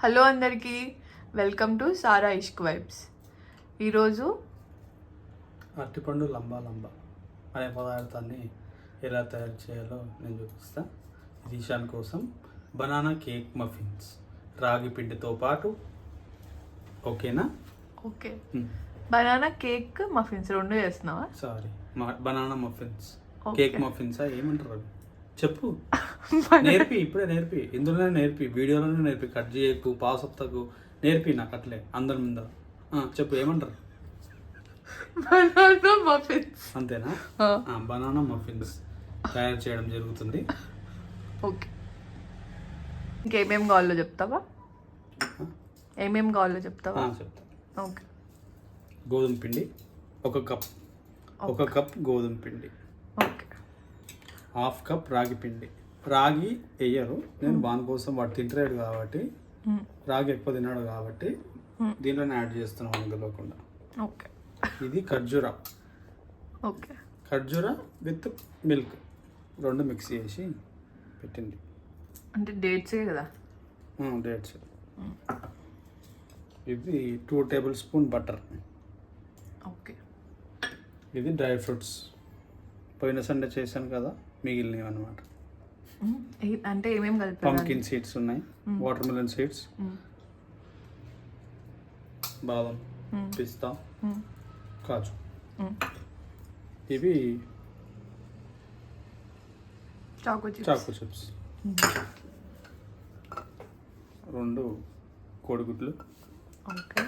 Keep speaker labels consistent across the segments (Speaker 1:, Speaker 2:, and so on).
Speaker 1: Hello అందరికీ, welcome to Sara Ishq vibes. ఈరోజు
Speaker 2: అరటిపండు లంబా లంబా అనే పదార్థాన్ని ఎలా తయారు చేయాలో నేను చూపిస్తాను. ఇది ఈశాన్ కోసం బనానా కేక్ మఫిన్స్ రాగి పిండితో పాటు. ఓకేనా?
Speaker 1: ఓకే. బనానా కేక్ మఫిన్స్ రెండు చేస్తున్నావా?
Speaker 2: Sorry, banana muffins.
Speaker 1: Okay.
Speaker 2: Cake మఫిన్సా ఏమంటారు అవి? చెప్పు. నేర్పి, ఇప్పుడే నేర్పి, ఇందులోనే నేర్పి, వీడియోలోనే నేర్పి, కట్ చేయకు, పాస్ అప్తకు నేర్పి, నాకు అట్లే అందరి మీద. చెప్పు, ఏమంటారు?
Speaker 1: Banana muffins.
Speaker 2: అంతేనా? బనానా మఫిన్స్ తయారు చేయడం జరుగుతుంది.
Speaker 1: ఓకే, ఇంకేమేం కావాలో చెప్తావా? ఏమేం కావాలో చెప్తావా?
Speaker 2: చెప్తా.
Speaker 1: ఓకే.
Speaker 2: గోధుమ పిండి ఒక కప్ గోధుమ పిండి,
Speaker 1: ఓకే.
Speaker 2: హాఫ్ కప్ రాగి పిండి. రాగి వేయరు, నేను బాన్ కోసం వాడు తింటలేడు కాబట్టి, రాగి ఎక్కువ తిన్నాడు కాబట్టి దీంట్లోనే యాడ్ చేస్తున్నాం అందులోకుండా.
Speaker 1: ఓకే.
Speaker 2: ఇది ఖర్జూరా.
Speaker 1: ఓకే.
Speaker 2: ఖర్జూరా విత్ మిల్క్ రెండు మిక్స్ చేసి పెట్టింది.
Speaker 1: అంటే డేట్సే కదా?
Speaker 2: డేట్స్. ఇది 2 టేబుల్ స్పూన్ బటర్.
Speaker 1: ఓకే.
Speaker 2: ఇది డ్రై ఫ్రూట్స్, పోయిన సండే చేశాను కదా, మిగిలినవి అనమాట.
Speaker 1: అంటే ఏమేమి కలిపి?
Speaker 2: పంకిన్ సీడ్స్ ఉన్నాయి, వాటర్ మిలన్ సీడ్స్, బాదం, పిస్తా, కాజు. ఇవి
Speaker 1: చాకో
Speaker 2: చిప్స్. 2 కోడిగుడ్లు.
Speaker 1: ఓకే.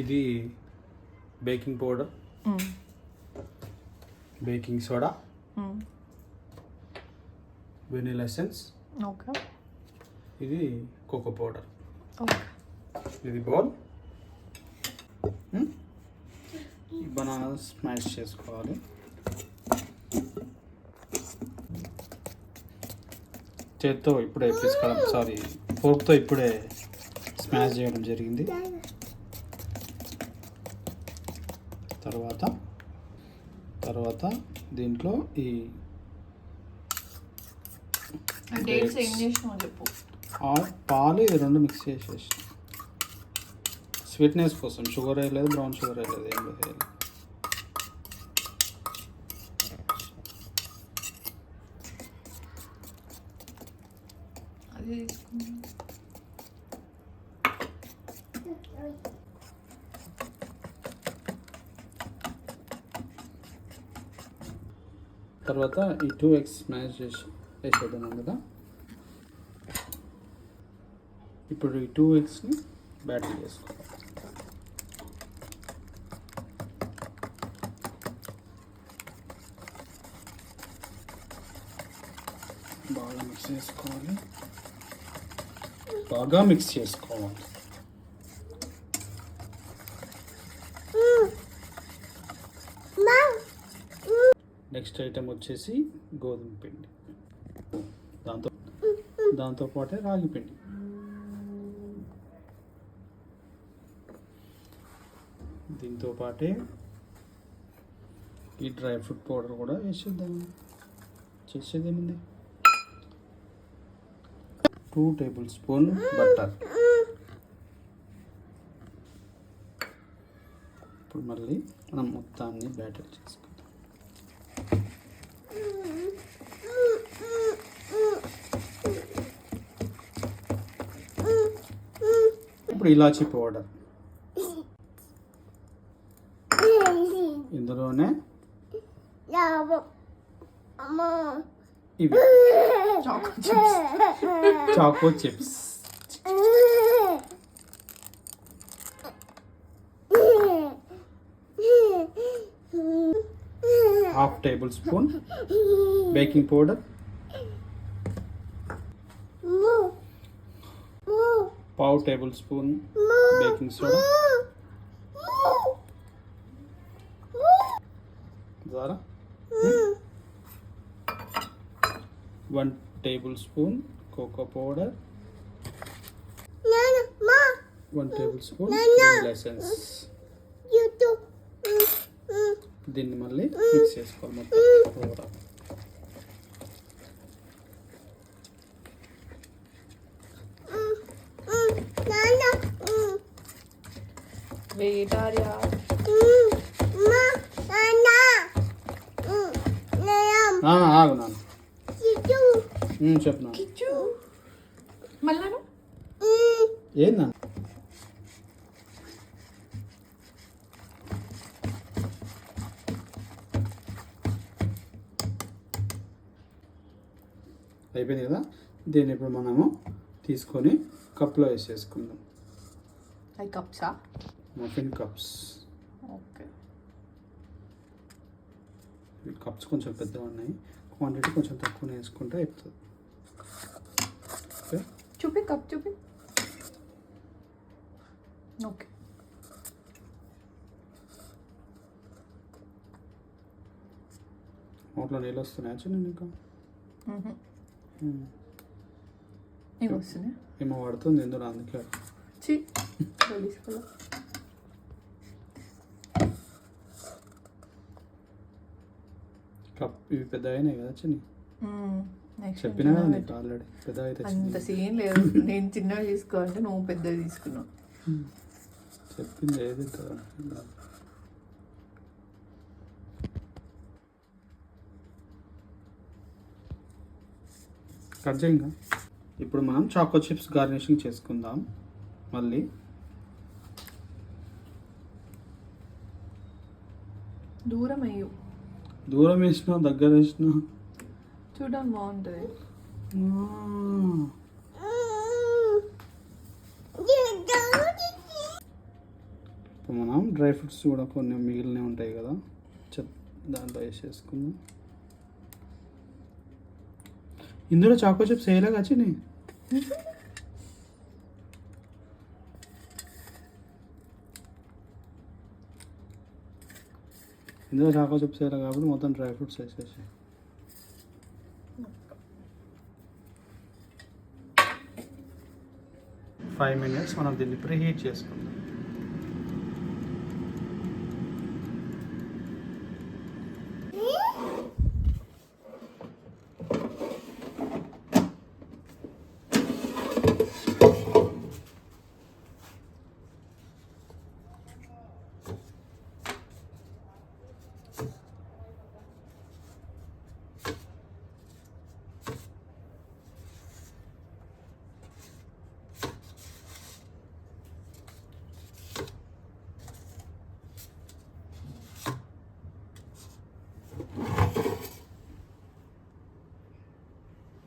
Speaker 2: ఇది baking powder, baking soda, vanilla essence.
Speaker 1: Okay.
Speaker 2: ఇది కోకో పౌడర్.
Speaker 1: ఓకే.
Speaker 2: ఇది బౌల్. ఈ బనానా స్మాష్ చేసుకోవాలి. చేత్తో ఇప్పుడే పిసుకోవడం, సారీ ఫోర్క్తో ఇప్పుడే స్మాష్ చేయడం జరిగింది. తర్వాత దీంట్లో ఈ పాలు ఇది 2 మిక్స్ చేసేసి, స్వీట్నెస్ కోసం షుగర్ వేయలేదు, బ్రౌన్ షుగర్ వేయలేదు, ఏం లేదు. తర్వాత ఈ 2 eggs స్మాష్ చేసి వేసేద్దాం కదా. ఇప్పుడు ఈ 2 eggsని బ్యాటర్ చేసుకోవాలి. బాగా మిక్స్ చేసుకోవాలి. నెక్స్ట్ ఐటెం వచ్చేసి గోధుమ పిండి, దాంతోపాటే రాగి పిండి. దీంతో పాటే ఈ డ్రై ఫ్రూట్ పౌడర్ కూడా వేసేద్దాం. చేసేదేముంది, 2 టేబుల్ స్పూన్ బటర్. ఇప్పుడు మళ్ళీ మనం మొత్తాన్ని బ్యాటర్ చేసుకుందాం. ఇప్పుడు ఇలాచీ పౌడర్, ఇందులోనే ఇవి choco chips, half tablespoon baking powder, పావు tablespoon baking soda, 1 tablespoon cocoa powder, 1 tablespoon vanilla essence. దీన్ని మళ్ళీ మిక్స్ చేసుకోవాలి మొత్తం.
Speaker 1: लेट आ रहा
Speaker 2: ఆగు నాన్న చెప్పు నాన్న.
Speaker 1: किचू మళ్ళాను
Speaker 2: ఏందా అయిపోయింది కదా. దీన్ని ఇప్పుడు మనము తీసుకొని కప్లో వేసేసుకుందాం.
Speaker 1: ఐ కప్సా
Speaker 2: మఫిన్ కప్స్.
Speaker 1: ఓకే
Speaker 2: ఈ కప్స్ కొంచెం పెద్దగా ఉన్నాయి, క్వాంటిటీ కొంచెం తక్కువ వేసుకుంటే అయిపోతుంది. ఓకే
Speaker 1: చూపి కప్ చూపి ఓకే
Speaker 2: నోట్లో నీళ్ళు వస్తున్నాయా చిన్న నీకు?
Speaker 1: నీకు వస్తున్నాయి
Speaker 2: ఏమో పడుతుంది ఎందులో, అందుకే
Speaker 1: చి తీసుకోలే
Speaker 2: కప్ ఇవి పెద్ద అయినాయి కదా చిన్ని.
Speaker 1: నెక్స్ట్
Speaker 2: చెప్పినా కదా నీకు ఆల్రెడీ పెద్ద అయితే
Speaker 1: అంత సీన్ లేదు. నేను చిన్నగా తీసుకోవాలంటే నువ్వు పెద్దది తీసుకున్నావు.
Speaker 2: చెప్పింది ఏది కట్ చేయంగా. ఇప్పుడు మనం చాకో చిప్స్ గార్నిషింగ్ చేసుకుందాం. మళ్ళీ
Speaker 1: దూరం అయ్యు,
Speaker 2: దూరం వేసినా దగ్గర వేసినా
Speaker 1: చూడడానికి బాగుంటుంది.
Speaker 2: ఇప్పుడు మనం డ్రై ఫ్రూట్స్ కూడా కొన్ని మిగిలినవి ఉంటాయి కదా, దాంట్లో వేసేసుకుందాం. ఇందులో చాకో చిప్స్ వేయలే కాచిని. ఇందులో చాకో చిప్స్ వేయలే కాబట్టి మొత్తం డ్రై ఫ్రూట్స్ వేసేసి 5 minutes మనం దీన్ని ప్రీహీట్ చేసుకుందాం.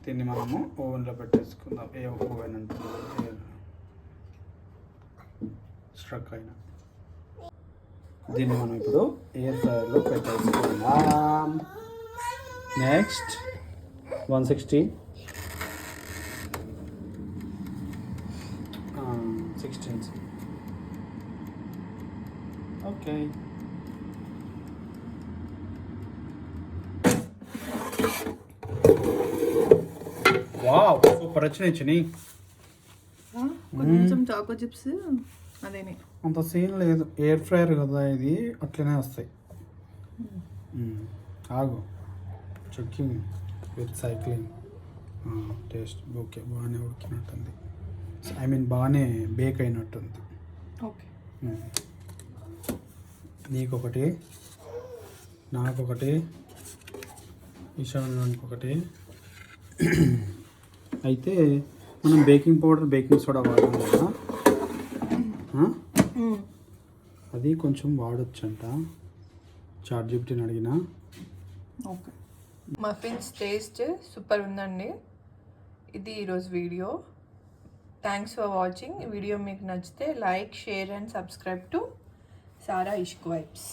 Speaker 2: దీన్ని మనము ఓవెన్లో పెట్టేసుకుందాం. ఏ ఓవెన్ ఉంటుంది స్ట్రక్ అయినా దీన్ని మనం ఇప్పుడు ఎయిర్ ఫ్రైయర్లో పెట్టేసుకుందాం. Next 160 16 okay. వావ్ సూపర్ వచ్చినాయి చిని.
Speaker 1: కొంచెం చాకో చిప్స్ అదేనే
Speaker 2: అంత సీన్ లేదు, ఎయిర్ ఫ్రైయర్ కదా ఇది, అట్లనే వస్తాయి. ఆగు checking with cycling. Taste okay, బాగానే ఉడికినట్టుంది. ఐ మీన్ బాగానే బేక్ అయినట్టుంది.
Speaker 1: ఓకే
Speaker 2: నీకొకటి, నాకొకటి, ఈశాన్యానికి ఒకటి. అయితే మనం బేకింగ్ పౌడర్ బేకింగ్ సోడా వాడాలి కదా, అది కొంచెం వాడొచ్చంట. చాట్‌జిపిటిని అడిగినా.
Speaker 1: ఓకే మఫిన్స్ టేస్ట్ సూపర్ ఉందండి. ఇది ఈరోజు video. Thanks for watching. Video మీకు నచ్చితే like, share and subscribe to Sara Ishq vibes.